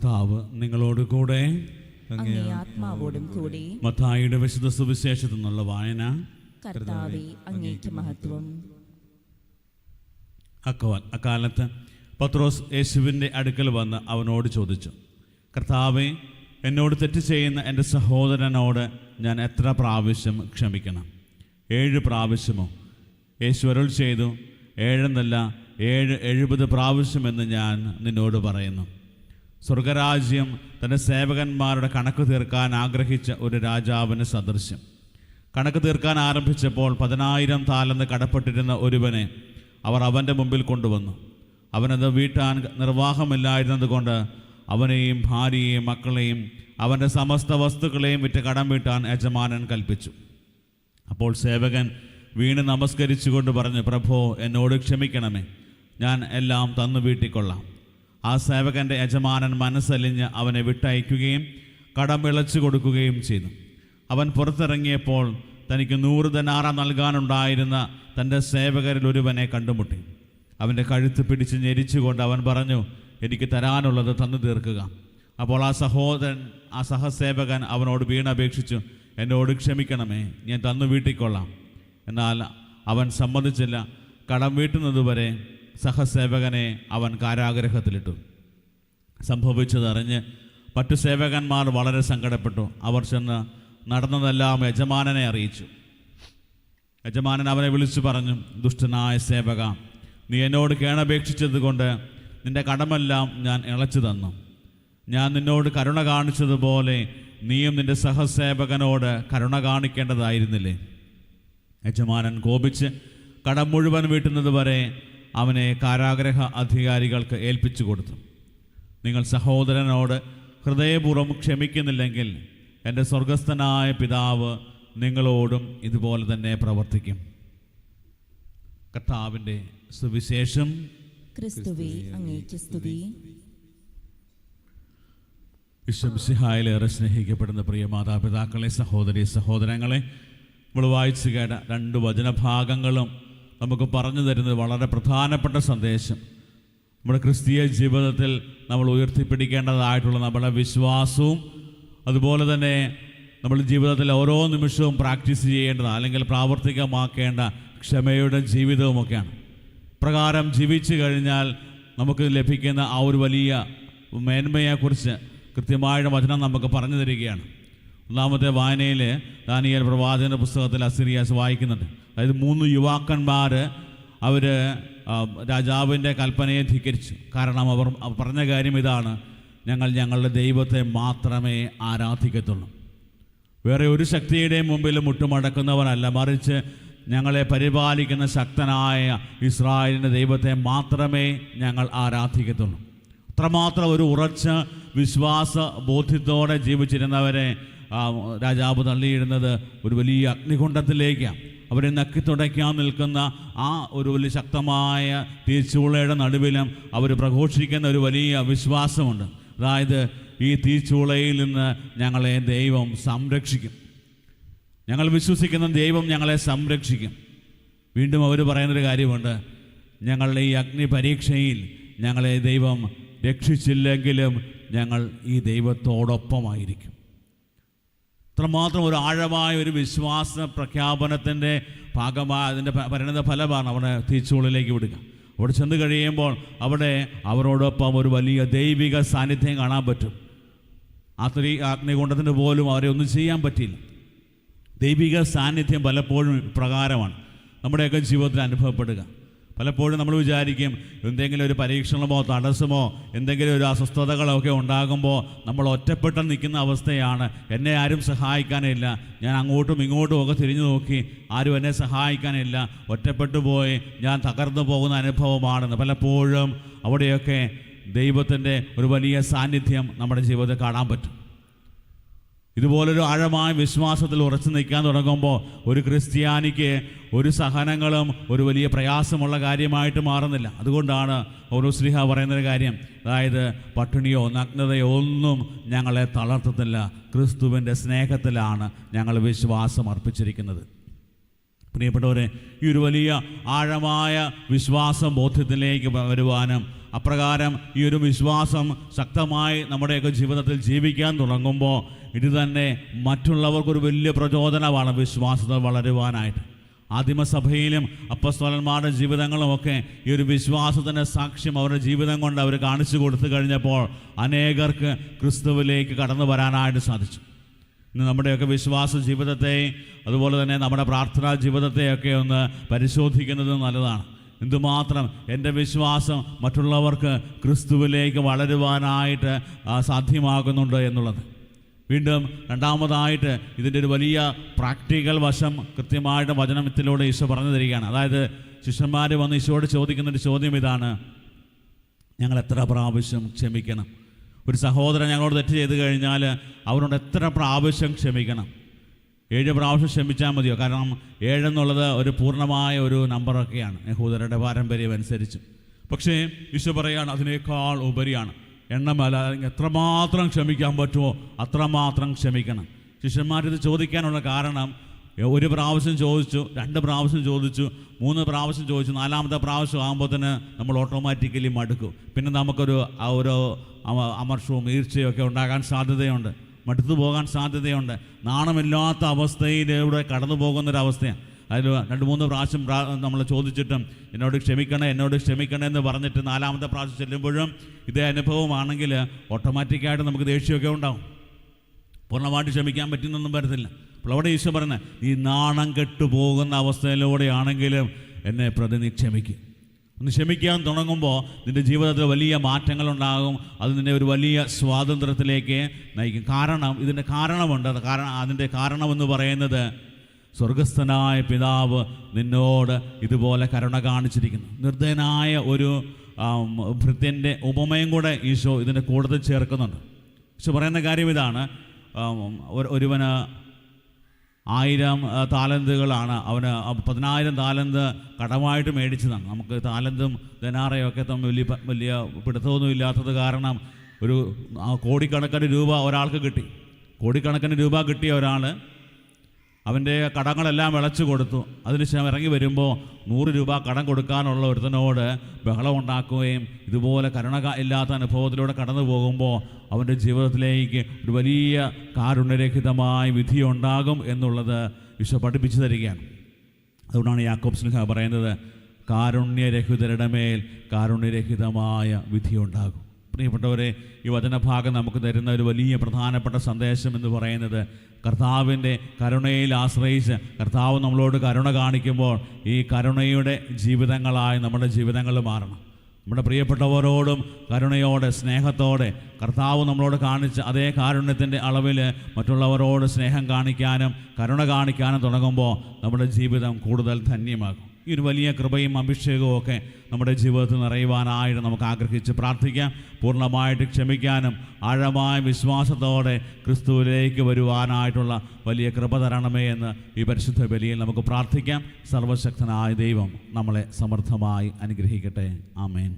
കർത്താവ് നിങ്ങളോട് കൂടെ, അങ്ങേ ആത്മാവോടും കൂടി. മത്തായിയുടെ വിശുദ്ധ സുവിശേഷത്തിൽ നിന്നുള്ള വായന. കർത്താവേ, അങ്ങേക്ക് മഹത്വം. അക്കാലത്ത് പത്രോസ് യേശുവിൻ്റെ അടുക്കൽ വന്ന് അവനോട് ചോദിച്ചു, കർത്താവേ, എന്നോട് തെറ്റ് ചെയ്യുന്ന എൻ്റെ സഹോദരനോട് ഞാൻ എത്ര പ്രാവശ്യം ക്ഷമിക്കണം? 7 പ്രാവശ്യമോ? യേശു അരുൾ ചെയ്തു, 7 എന്നല്ല 70 പ്രാവശ്യമെന്ന് ഞാൻ നിന്നോട് പറയുന്നു. സ്വർഗരാജ്യം തൻ്റെ സേവകന്മാരുടെ കണക്ക് തീർക്കാൻ ആഗ്രഹിച്ച ഒരു രാജാവിന് സദൃശ്യം. കണക്ക് തീർക്കാൻ ആരംഭിച്ചപ്പോൾ 10,000 താലന്ത് കടപ്പെട്ടിരുന്ന ഒരുവനെ അവർ അവൻ്റെ മുമ്പിൽ കൊണ്ടുവന്നു. അവനത് വീട്ടാൻ നിർവാഹമില്ലായിരുന്നത് കൊണ്ട് അവനെയും ഭാര്യയെയും മക്കളെയും അവൻ്റെ സമസ്ത വസ്തുക്കളെയും വിറ്റ് കടം വീട്ടാൻ യജമാനൻ കൽപ്പിച്ചു. അപ്പോൾ സേവകൻ വീണ് നമസ്കരിച്ചുകൊണ്ട് പറഞ്ഞു, പ്രഭോ, എന്നോട് ക്ഷമിക്കണമേ, ഞാൻ എല്ലാം തന്നു വീട്ടിക്കൊള്ളാം. ആ സേവകൻ്റെ യജമാനൻ മനസ്സലിഞ്ഞ് അവനെ വിട്ടയക്കുകയും കടം ഇളച്ചു കൊടുക്കുകയും ചെയ്തു. അവൻ പുറത്തിറങ്ങിയപ്പോൾ തനിക്ക് 100 ദനാറ നൽകാനുണ്ടായിരുന്ന തൻ്റെ സേവകരിൽ ഒരുവനെ കണ്ടുമുട്ടി. അവൻ്റെ കഴുത്ത് പിടിച്ച് ഞെരിച്ചുകൊണ്ട് അവൻ പറഞ്ഞു, എനിക്ക് തരാനുള്ളത് തന്നു തീർക്കുക. അപ്പോൾ ആ സഹസേവകൻ അവനോട് വീണപേക്ഷിച്ചു, എന്നോട് ക്ഷമിക്കണമേ, ഞാൻ തന്നു വീട്ടിക്കൊള്ളാം. എന്നാൽ അവൻ സമ്മതിച്ചില്ല. കടം വീട്ടുന്നതുവരെ സഹസേവകനെ അവൻ കാരാഗൃഹത്തിലിട്ടു. സംഭവിച്ചതറിഞ്ഞ് മറ്റു സേവകന്മാർ വളരെ സങ്കടപ്പെട്ടു. അവർ ചെന്ന് നടന്നതെല്ലാം യജമാനനെ അറിയിച്ചു. യജമാനൻ അവനെ വിളിച്ചു പറഞ്ഞു, ദുഷ്ടനായ സേവക, നീ എന്നോട് കേണപേക്ഷിച്ചതുകൊണ്ട് നിന്റെ കടമെല്ലാം ഞാൻ ഇളച്ചു തന്നു. ഞാൻ നിന്നോട് കരുണ കാണിച്ചതുപോലെ നീയും നിന്റെ സഹസേവകനോട് കരുണ കാണിക്കേണ്ടതായിരുന്നില്ലേ? യജമാനൻ കോപിച്ച് കടം മുഴുവൻ വീട്ടുന്നത് വരെ അവനെ കാരാഗൃഹ അധികാരികൾക്ക് ഏൽപ്പിച്ചു കൊടുത്തു. നിങ്ങൾ സഹോദരനോട് ഹൃദയപൂർവ്വം ക്ഷമിക്കുന്നില്ലെങ്കിൽ എൻ്റെ സ്വർഗസ്ഥനായ പിതാവ് നിങ്ങളോടും ഇതുപോലെ തന്നെ പ്രവർത്തിക്കും. കർത്താവിൻ്റെ സുവിശേഷം. ക്രിസ്തുവേ, അങ്ങേക്ക് സ്തുതി. വിശ്വമിശിഹായിലേറെ സ്നേഹിക്കപ്പെടുന്ന പ്രിയ മാതാപിതാക്കളെ, സഹോദരി സഹോദരങ്ങളെ, നമ്മൾ വായിച്ചു കേട്ട 2 വചനഭാഗങ്ങളും നമുക്ക് പറഞ്ഞു തരുന്നത് വളരെ പ്രധാനപ്പെട്ട സന്ദേശം. നമ്മുടെ ക്രിസ്തീയ ജീവിതത്തിൽ നമ്മൾ ഉയർത്തിപ്പിടിക്കേണ്ടതായിട്ടുള്ള നമ്മുടെ വിശ്വാസവും അതുപോലെ തന്നെ നമ്മുടെ ജീവിതത്തിൽ ഓരോ നിമിഷവും പ്രാക്ടീസ് ചെയ്യേണ്ടത് അല്ലെങ്കിൽ പ്രാവർത്തികമാക്കേണ്ട ക്ഷമയുടെ ജീവിതവുമൊക്കെയാണ്. പ്രകാരം ജീവിച്ചു കഴിഞ്ഞാൽ നമുക്ക് ലഭിക്കുന്ന ആ ഒരു വലിയ മേന്മയെക്കുറിച്ച് കൃത്യമായ വചനം നമുക്ക് പറഞ്ഞു തരികയാണ്. ഒന്നാമത്തെ വായനയിൽ ദാനിയേൽ പ്രവാചകന്റെ പുസ്തകത്തിൽ അസിറിയാസ് വായിക്കുന്നുണ്ട്. അതായത് 3 യുവാക്കന്മാർ അവർ രാജാവിൻ്റെ കൽപ്പനയെ ധിക്കരിച്ചു. കാരണം അവർ പറഞ്ഞ കാര്യം ഇതാണ്, ഞങ്ങൾ ഞങ്ങളുടെ ദൈവത്തെ മാത്രമേ ആരാധിക്കത്തുള്ളൂ, വേറെ ഒരു ശക്തിയുടെയും മുമ്പിൽ മുട്ടുമടക്കുന്നവരല്ല, മറിച്ച് ഞങ്ങളെ പരിപാലിക്കുന്ന ശക്തനായ ഇസ്രായേലിൻ്റെ ദൈവത്തെ മാത്രമേ ഞങ്ങൾ ആരാധിക്കത്തുള്ളൂ. അത്രമാത്രം ഒരു ഉറച്ച വിശ്വാസ ബോധ്യത്തോടെ ജീവിച്ചിരുന്നവരെ രാജാവ് തള്ളിയിടുന്നത് ഒരു വലിയ അഗ്നികുണ്ഡത്തിലേക്കാണ്. അവരെ നക്കി തുടയ്ക്കാൻ നിൽക്കുന്ന ആ ഒരു വലിയ ശക്തമായ തീച്ചൂളയുടെ നടുവിലും അവർ പ്രഘോഷിക്കുന്ന ഒരു വലിയ വിശ്വാസമുണ്ട്. അതായത്, ഈ തീച്ചൂളയിൽ നിന്ന് ഞങ്ങളെ ദൈവം സംരക്ഷിക്കും, ഞങ്ങൾ വിശ്വസിക്കുന്ന ദൈവം ഞങ്ങളെ സംരക്ഷിക്കും. വീണ്ടും അവർ പറയുന്നൊരു കാര്യമുണ്ട്, ഞങ്ങളുടെ ഈ അഗ്നി പരീക്ഷയിൽ ഞങ്ങളെ ദൈവം രക്ഷിച്ചില്ലെങ്കിലും ഞങ്ങൾ ഈ ദൈവത്തോടൊപ്പമായിരിക്കും. അത്രമാത്രം ഒരു ആഴമായ ഒരു വിശ്വാസ പ്രഖ്യാപനത്തിൻ്റെ ഭാഗമായ അതിൻ്റെ പരിണത ഫലമാണ് അവിടെ തീച്ചൂളിലേക്ക് വിടുക. അവിടെ ചെന്ന് കഴിയുമ്പോൾ അവിടെ അവരോടൊപ്പം ഒരു വലിയ ദൈവിക സാന്നിധ്യം കാണാൻ പറ്റും. അഗ്നികുണ്ഡത്തിന് പോലും അവരെ ഒന്നും ചെയ്യാൻ പറ്റിയില്ല. ദൈവിക സാന്നിധ്യം പലപ്പോഴും പ്രകാരമാണ് നമ്മുടെയൊക്കെ ജീവിതത്തിൽ അനുഭവപ്പെടുക. പലപ്പോഴും നമ്മൾ വിചാരിക്കും, എന്തെങ്കിലും ഒരു പരീക്ഷണമോ തടസ്സമോ എന്തെങ്കിലും ഒരു അസ്വസ്ഥതകളൊക്കെ ഉണ്ടാകുമ്പോൾ നമ്മൾ ഒറ്റപ്പെട്ട് നിൽക്കുന്ന അവസ്ഥയാണ്. എന്നെ ആരും സഹായിക്കാനില്ല, ഞാൻ അങ്ങോട്ടും ഇങ്ങോട്ടും ഒക്കെ തിരിഞ്ഞു നോക്കി, ആരും എന്നെ സഹായിക്കാനില്ല, ഒറ്റപ്പെട്ടു പോയി ഞാൻ തകർന്നു പോകുന്ന അനുഭവമാണെന്ന് പലപ്പോഴും അവിടെയൊക്കെ ദൈവത്തിൻ്റെ ഒരു വലിയ സാന്നിധ്യം നമ്മുടെ ജീവിതത്തിൽ കാണാൻ പറ്റും. ഇതുപോലൊരു ആഴമായ വിശ്വാസത്തിൽ ഉറച്ചു നിൽക്കാൻ തുടങ്ങുമ്പോൾ ഒരു ക്രിസ്ത്യാനിക്ക് ഒരു സഹനങ്ങളും ഒരു വലിയ പ്രയാസമുള്ള കാര്യമായിട്ട് മാറുന്നില്ല. അതുകൊണ്ടാണ് പൗലോസ് പറയുന്നൊരു കാര്യം, അതായത് പട്ടിണിയോ നഗ്നതയോ ഒന്നും ഞങ്ങളെ തളർത്തത്തില്ല, ക്രിസ്തുവിൻ്റെ സ്നേഹത്തിലാണ് ഞങ്ങൾ വിശ്വാസം അർപ്പിച്ചിരിക്കുന്നത്. പ്രിയപ്പെട്ടവരെ, ഈ ഒരു വലിയ ആഴമായ വിശ്വാസ ബോധ്യത്തിലേക്ക് വരുവാനും അപ്രകാരം ഈ ഒരു വിശ്വാസം ശക്തമായി നമ്മുടെയൊക്കെ ജീവിതത്തിൽ ജീവിക്കാൻ തുടങ്ങുമ്പോൾ ഇത് തന്നെ മറ്റുള്ളവർക്കൊരു വലിയ പ്രചോദനമാണ് വിശ്വാസത്തിൽ വളരുവാനായിട്ട്. ആദിമസഭയിലും അപ്പസ്തോലന്മാരുടെ ജീവിതങ്ങളുമൊക്കെ ഈ ഒരു വിശ്വാസത്തിൻ്റെ സാക്ഷ്യം അവരുടെ ജീവിതം കൊണ്ട് അവർ കാണിച്ചു കൊടുത്തു കഴിഞ്ഞപ്പോൾ അനേകർക്ക് ക്രിസ്തുവിലേക്ക് കടന്നു വരാനായിട്ട് സാധിച്ചു. ഇന്ന് നമ്മുടെയൊക്കെ വിശ്വാസ ജീവിതത്തെ അതുപോലെ തന്നെ നമ്മുടെ പ്രാർത്ഥനാ ജീവിതത്തെയൊക്കെ ഒന്ന് പരിശോധിക്കുന്നത് നല്ലതാണ്. എന്തുമാത്രം എൻ്റെ വിശ്വാസം മറ്റുള്ളവർക്ക് ക്രിസ്തുവിലേക്ക് വളരുവാനായിട്ട് സാധ്യമാകുന്നുണ്ട് എന്നുള്ളത്. വീണ്ടും രണ്ടാമതായിട്ട് ഇതിൻ്റെ ഒരു വലിയ പ്രാക്ടിക്കൽ വശം കൃത്യമായിട്ട് വചനത്തിലൂടെ ഈശോ പറഞ്ഞു തരികയാണ്. അതായത് ശിഷ്യന്മാർ വന്ന് ഈശോയോട് ചോദിക്കുന്നൊരു ചോദ്യം ഇതാണ്: ഞങ്ങൾ എത്ര പ്രാവശ്യം ക്ഷമിക്കണം? ഒരു സഹോദരൻ ഞങ്ങളോട് തെറ്റ് ചെയ്ത് കഴിഞ്ഞാൽ അവരോട് എത്ര പ്രാവശ്യം ക്ഷമിക്കണം? 7 പ്രാവശ്യം ക്ഷമിച്ചാൽ മതിയോ? കാരണം 7 എന്നുള്ളത് ഒരു പൂർണ്ണമായ ഒരു നമ്പറൊക്കെയാണ് യഹൂദരുടെ പാരമ്പര്യം അനുസരിച്ച്. പക്ഷേ ഈശോ പറയുകയാണ് അതിനേക്കാൾ ഉപരിയാണ്. എണ്ണമല്ല, എത്രമാത്രം ക്ഷമിക്കാൻ പറ്റുമോ അത്രമാത്രം ക്ഷമിക്കണം. ശിഷ്യന്മാരിത് ചോദിക്കാനുള്ള കാരണം 1 പ്രാവശ്യം ചോദിച്ചു, 2 പ്രാവശ്യം ചോദിച്ചു, 3 പ്രാവശ്യം ചോദിച്ചു, 4ാമത്തെ പ്രാവശ്യം ആകുമ്പോൾ തന്നെ നമ്മൾ ഓട്ടോമാറ്റിക്കലി മടുക്കും. പിന്നെ നമുക്കൊരു അമർഷവും ഈർച്ചയും ഒക്കെ ഉണ്ടാകാൻ സാധ്യതയുണ്ട്, മടുത്തു പോകാൻ സാധ്യതയുണ്ട്. നാണമില്ലാത്ത അവസ്ഥയിലൂടെ കടന്നു പോകുന്നൊരവസ്ഥയാണ്. അതിൽ 2-3 പ്രാവശ്യം നമ്മൾ ചോദിച്ചിട്ടും എന്നോട് ക്ഷമിക്കണേ എന്ന് പറഞ്ഞിട്ട് 4ാമത്തെ പ്രാവശ്യം ചെല്ലുമ്പോഴും ഇതേ അനുഭവമാണെങ്കിൽ ഓട്ടോമാറ്റിക്കായിട്ട് നമുക്ക് ദേഷ്യമൊക്കെ ഉണ്ടാവും. പൂർണ്ണമായിട്ട് ക്ഷമിക്കാൻ പറ്റുന്നൊന്നും വരത്തില്ല. അപ്പോൾ അവിടെ ഈശോ പറയുന്നത്, ഈ നാണം കെട്ടുപോകുന്ന അവസ്ഥയിലൂടെയാണെങ്കിലും എന്നെ പ്രതി നീ ക്ഷമിക്കും. ഒന്ന് ക്ഷമിക്കാൻ തുടങ്ങുമ്പോൾ നിൻ്റെ ജീവിതത്തിൽ വലിയ മാറ്റങ്ങളുണ്ടാകും. അത് നിന്നെ ഒരു വലിയ സ്വാതന്ത്ര്യത്തിലേക്ക് നയിക്കും. കാരണം ഇതിൻ്റെ കാരണമുണ്ട്. അതിൻ്റെ കാരണമെന്ന് പറയുന്നത് സ്വർഗസ്ഥനായ പിതാവ് നിന്നോട് ഇതുപോലെ കരുണ കാണിച്ചിരിക്കുന്നു. നിർദ്ദയനായ ഒരു ഭൃത്യൻ്റെ ഉപമയും കൂടെ ഈശോ ഇതിൻ്റെ കൂടുതൽ ചേർക്കുന്നുണ്ട്. ഈശോ പറയുന്ന കാര്യം ഇതാണ്: ഒരുവന് 1000 താലന്തുകളാണ്, അവന് 10,000 താലന്ത് കടമായിട്ട് മേടിച്ചതാണ്. നമുക്ക് താലന്തും ധനാറയൊക്കെ തമ്മിൽ വലിയ പിടുത്തമൊന്നും ഇല്ലാത്തത് കാരണം ഒരു കോടിക്കണക്കിന് രൂപ ഒരാൾക്ക് കിട്ടി. കോടിക്കണക്കിന് രൂപ കിട്ടിയ ഒരാൾ അവൻ്റെ കടങ്ങളെല്ലാം വിളച്ചു കൊടുത്തു. അതിനുശേഷം ഇറങ്ങി വരുമ്പോൾ 100 രൂപ കടം കൊടുക്കാനുള്ള ഒരുത്തനോട് ബഹളമുണ്ടാക്കുകയും ഇതുപോലെ കരുണ ഇല്ലാത്ത അനുഭവത്തിലൂടെ കടന്നു പോകുമ്പോൾ അവൻ്റെ ജീവിതത്തിലേക്ക് ഒരു വലിയ കാരുണ്യരഹിതമായ വിധിയുണ്ടാകും എന്നുള്ളത് ഈശോ പഠിപ്പിച്ചു തരികയാണ്. അതുകൊണ്ടാണ് യാക്കോബ് ശ്ലീഹ പറയുന്നത്, കാരുണ്യരഹിതരുടെ മേൽ കാരുണ്യരഹിതമായ വിധിയുണ്ടാകും. പ്രിയപ്പെട്ടവരെ, ഈ വചനഭാഗം നമുക്ക് തരുന്ന ഒരു വലിയ പ്രധാനപ്പെട്ട സന്ദേശം എന്ന് പറയുന്നത്, കർത്താവിൻ്റെ കരുണയിൽ ആശ്രയിച്ച് കർത്താവ് നമ്മളോട് കരുണ കാണിക്കുമ്പോൾ ഈ കരുണയുടെ ജീവിതങ്ങളായി നമ്മുടെ ജീവിതങ്ങൾ മാറണം. നമ്മുടെ പ്രിയപ്പെട്ടവരോടും കരുണയോടെ സ്നേഹത്തോടെ കർത്താവ് നമ്മളോട് കാണിച്ച അതേ കാരുണ്യത്തിൻ്റെ അളവിൽ മറ്റുള്ളവരോട് സ്നേഹം കാണിക്കാനും കരുണ കാണിക്കാനും തുടങ്ങുമ്പോൾ നമ്മുടെ ജീവിതം കൂടുതൽ ധന്യമാകും. ഈ ഒരു വലിയ കൃപയും അഭിഷേകവും ഒക്കെ നമ്മുടെ ജീവിതത്തിൽ നിറയുവാനായിട്ട് നമുക്ക് ആഗ്രഹിച്ച് പ്രാർത്ഥിക്കാം. പൂർണ്ണമായിട്ട് ക്ഷമിക്കാനും ആഴമായ വിശ്വാസത്തോടെ ക്രിസ്തുവിലേക്ക് വരുവാനായിട്ടുള്ള വലിയ കൃപ തരണമേ എന്ന് ഈ പരിശുദ്ധ ബലിയിൽ നമുക്ക് പ്രാർത്ഥിക്കാം. സർവശക്തനായ ദൈവം നമ്മളെ സമൃദ്ധമായി അനുഗ്രഹിക്കട്ടെ. ആമേൻ.